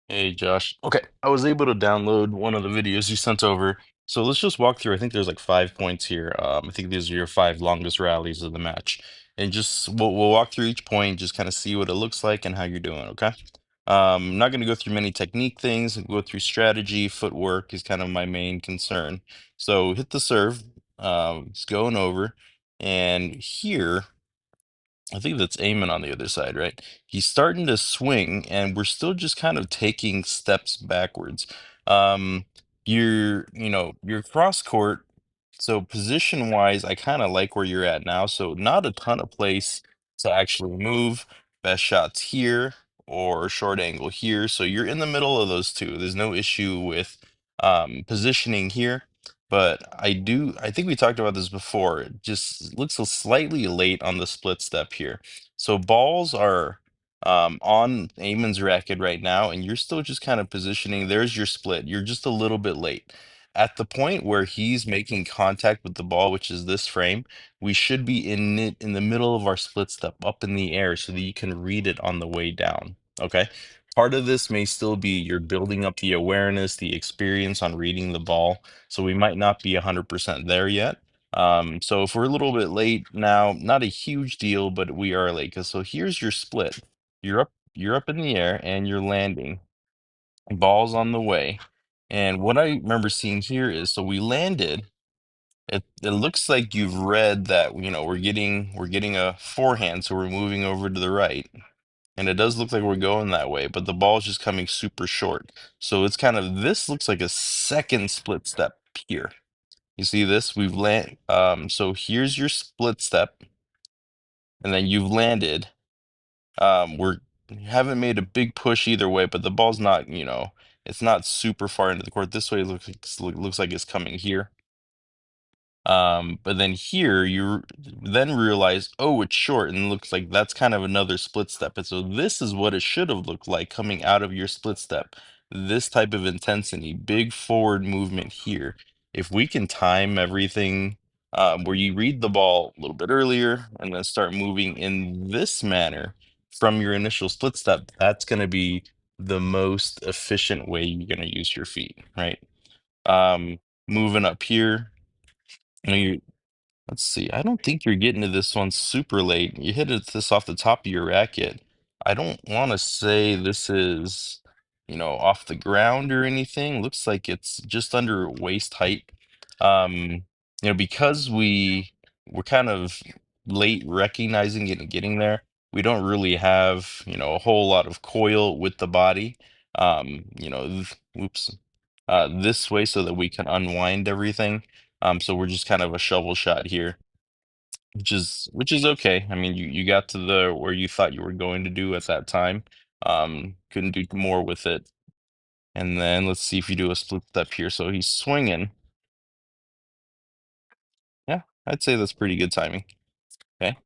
Hey Josh. Okay, I was able to download one of the videos you sent over. So let's just walk through. I think there's like 5 points here. I think these are your five longest rallies of the match. And just we'll walk through each point, just kind of see what it looks like and how you're doing, okay? I'm not going to go through many technique things, go through strategy, footwork is kind of my main concern. So hit the serve, it's going over, and here. I think that's Eamon on the other side, right? He's starting to swing, and we're still just kind of taking steps backwards. Um, you're cross court, so position wise, I kind of like where you're at now. So not a ton of place to actually move. Best shots here or short angle here. So you're in the middle of those two. There's no issue with positioning here. But I think we talked about this before. It just looks slightly late on the split step here. So balls are on Eamon's racket right now, and you're still just kind of positioning. There's your split. You're just a little bit late. At the point where he's making contact with the ball, which is this frame, we should be in the middle of our split step up in the air so that you can read it on the way down. Okay. Part of this may still be you're building up the awareness, the experience on reading the ball, so we might not be 100% there yet. So if we're a little bit late now, not a huge deal, but we are late. 'Cause so here's your split. You're up in the air and you're landing. Ball's on the way. And what I remember seeing here is so we landed. It looks like you've read that, we're getting a forehand, so we're moving over to the right. And it does look like we're going that way, but the ball's just coming super short. So it's kind of this looks like a second split step here. You see this? We've land so here's your split step, and then you've landed. We haven't made a big push either way, but the ball's not, it's not super far into the court. This way it looks like it's coming here. But then here you then realize, oh, it's short, and looks like that's kind of another split step. And so this is what it should have looked like coming out of your split step. This type of intensity, big forward movement here. If we can time everything where you read the ball a little bit earlier and then start moving in this manner from your initial split step, that's going to be the most efficient way you're going to use your feet, right? Um, moving up here. You Let's see. I don't think you're getting to this one super late. You hit this off the top of your racket. I don't want to say this is, off the ground or anything. Looks like it's just under waist height. Because we're kind of late recognizing it and getting there, we don't really have, a whole lot of coil with the body. Oops, this way so that we can unwind everything. So we're just kind of a shovel shot here, which is okay. I mean, you got to the where you thought you were going to do at that time. Couldn't do more with it. And then let's see if you do a split step here. So he's swinging. Yeah, I'd say that's pretty good timing. Okay.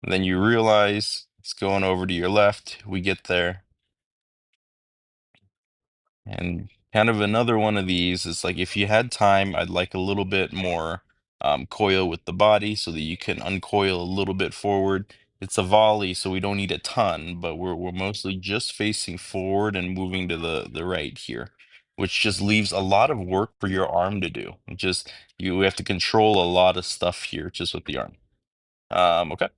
And then you realize it's going over to your left. We get there. And kind of another one of these is like if you had time, I'd like a little bit more coil with the body so that you can uncoil a little bit forward. It's a volley, so we don't need a ton, but we're mostly just facing forward and moving to the right here, which just leaves a lot of work for your arm to do. You have to control a lot of stuff here just with the arm. Okay.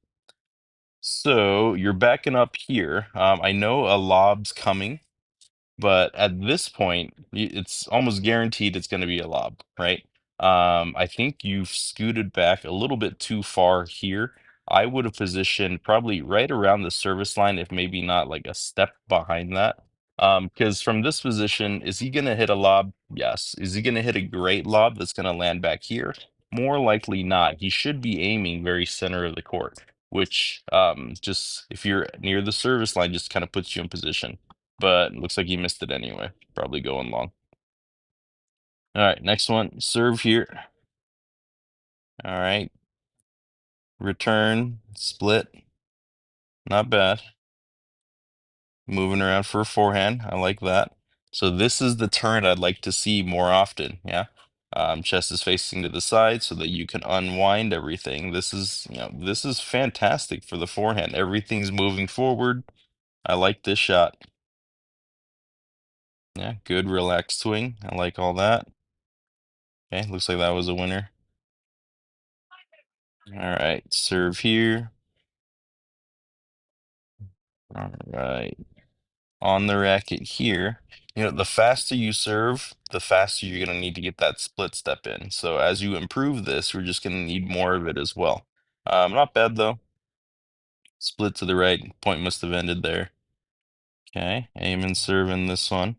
So you're backing up here. I know a lob's coming. But at this point, it's almost guaranteed it's going to be a lob, right? I think you've scooted back a little bit too far here. I would have positioned probably right around the service line, if maybe not like a step behind that. Because from this position, is he going to hit a lob? Yes. Is he going to hit a great lob that's going to land back here? More likely not. He should be aiming very center of the court, which just if you're near the service line, just kind of puts you in position, but looks like he missed it anyway. Probably going long. All right, next one. Serve here. All right. Return, split. Not bad. Moving around for a forehand. I like that. So this is the turn I'd like to see more often. Yeah. Chest is facing to the side so that you can unwind everything. This is fantastic for the forehand. Everything's moving forward. I like this shot. Yeah, good relaxed swing. I like all that. Okay, looks like that was a winner. All right, serve here. All right, on the racket here. You know, the faster you serve, the faster you're gonna need to get that split step in. So as you improve this, we're just gonna need more of it as well. Not bad though. Split to the right, point must have ended there. Okay, aim and serve in this one.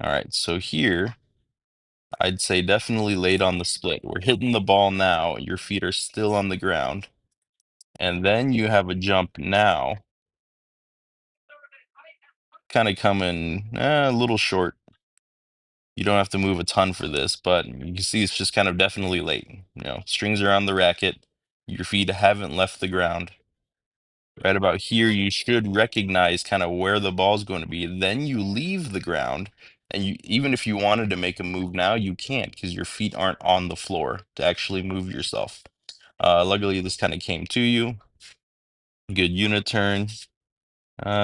All right, so here, I'd say definitely late on the split. We're hitting the ball now, your feet are still on the ground. And then you have a jump now, kind of coming a little short. You don't have to move a ton for this, but you can see it's just kind of definitely late. You know, strings are on the racket. Your feet haven't left the ground. Right about here, you should recognize kind of where the ball's going to be. Then you leave the ground, and you even if you wanted to make a move now, you can't because your feet aren't on the floor to actually move yourself. Luckily, this kind of came to you. Good unit turn.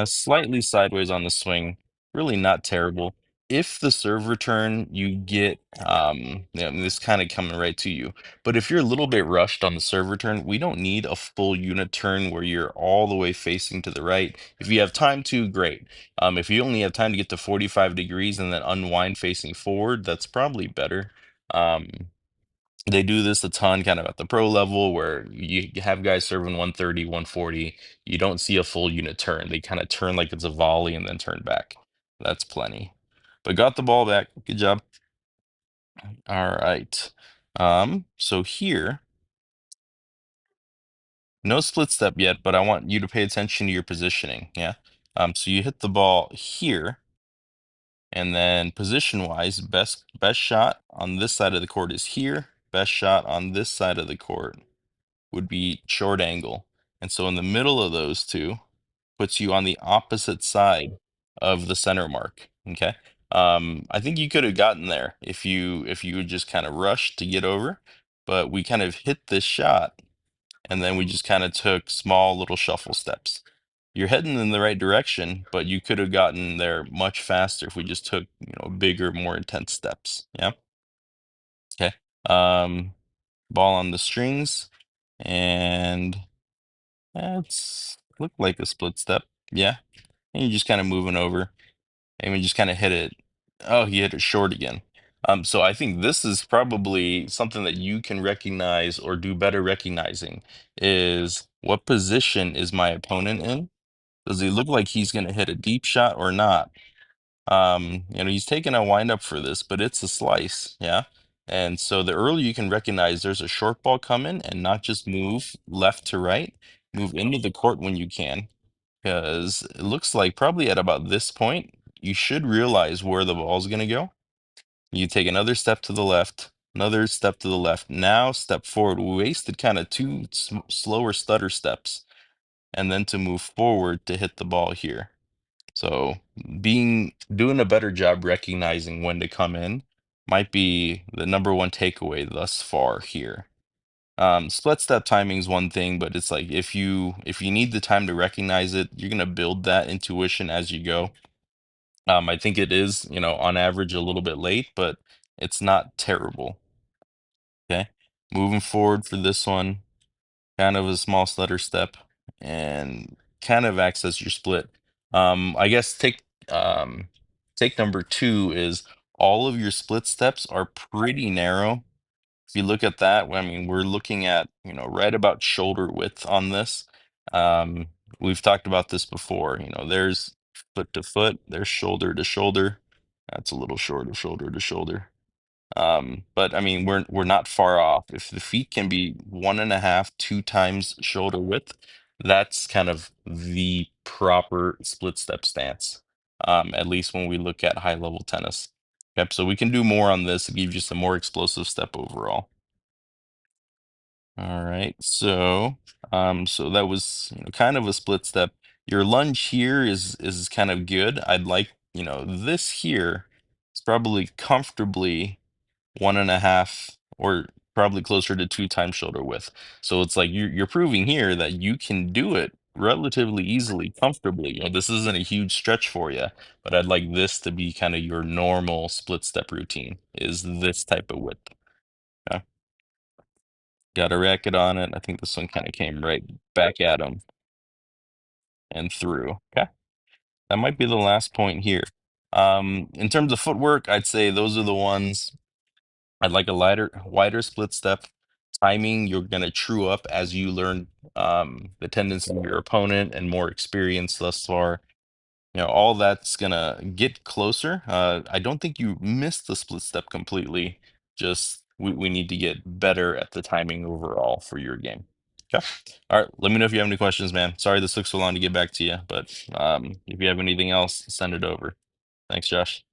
Slightly sideways on the swing, really not terrible. If the serve return you get, yeah, this kind of coming right to you. But if you're a little bit rushed on the serve return, we don't need a full unit turn where you're all the way facing to the right. If you have time to, great. If you only have time to get to 45 degrees and then unwind facing forward, that's probably better. Um, they do this a ton kind of at the pro level where you have guys serving 130, 140. You don't see a full unit turn. They kind of turn like it's a volley and then turn back. That's plenty. But got the ball back. Good job. All right. So here, no split step yet, but I want you to pay attention to your positioning. Yeah. So you hit the ball here, and then position wise, best shot on this side of the court is here. Best shot on this side of the court would be short angle. And so in the middle of those two puts you on the opposite side of the center mark. Okay. I think you could have gotten there if you would just kind of rushed to get over, but we kind of hit this shot and then we just kind of took small little shuffle steps. You're heading in the right direction, but you could have gotten there much faster if we just took, you know, bigger, more intense steps. Yeah. Okay. Um, ball on the strings and it's looked like a split step. Yeah. And you're just kind of moving over and we just kind of hit it. Oh, he hit it short again. So I think this is probably something that you can recognize or do better recognizing is what position is my opponent in? Does he look like he's going to hit a deep shot or not? You know, he's taking a wind up for this, but it's a slice, yeah. And so the earlier you can recognize there's a short ball coming and not just move left to right, move into the court when you can, because it looks like probably at about this point, you should realize where the ball's going to go. You take another step to the left, another step to the left. Now step forward. We wasted kind of two slower stutter steps, and then to move forward to hit the ball here. So doing a better job recognizing when to come in might be the number one takeaway thus far here. Split step timing is one thing, but it's like if you need the time to recognize it, you're gonna build that intuition as you go. I think it is, you know, on average a little bit late, but it's not terrible. Okay. Moving forward for this one, kind of a small stutter step and kind of acts as your split. I guess take number two is all of your split steps are pretty narrow. If you look at that, I mean, we're looking at, you know, right about shoulder width on this. Um, we've talked about this before, you know, there's foot to foot, there's shoulder to shoulder. That's a little short of shoulder to shoulder. But I mean, we're not far off. If the feet can be 1.5, 2 times shoulder width, that's kind of the proper split step stance. At least when we look at high level tennis. Yep, so we can do more on this to give you some more explosive step overall. All right, so that was, you know, kind of a split step. Your lunge here is kind of good. I'd like, you know, this here is probably comfortably 1.5 or probably closer to 2 times shoulder width. So it's like you're proving here that you can do it relatively easily, comfortably. This isn't a huge stretch for you, but I'd like this to be kind of your normal split step routine, is this type of width. Okay? Got a racket on it. I think this one kind of came right back at him and through. Okay. That might be the last point here. In terms of footwork, I'd say those are the ones. I'd like a wider split step. Timing, you're gonna true up as you learn the tendencies of your opponent and more experience thus far. All that's gonna get closer. I don't think you missed the split step completely. Just we need to get better at the timing overall for your game. Okay. All right. Let me know if you have any questions, man. Sorry this took so long to get back to you, but if you have anything else, send it over. Thanks, Josh.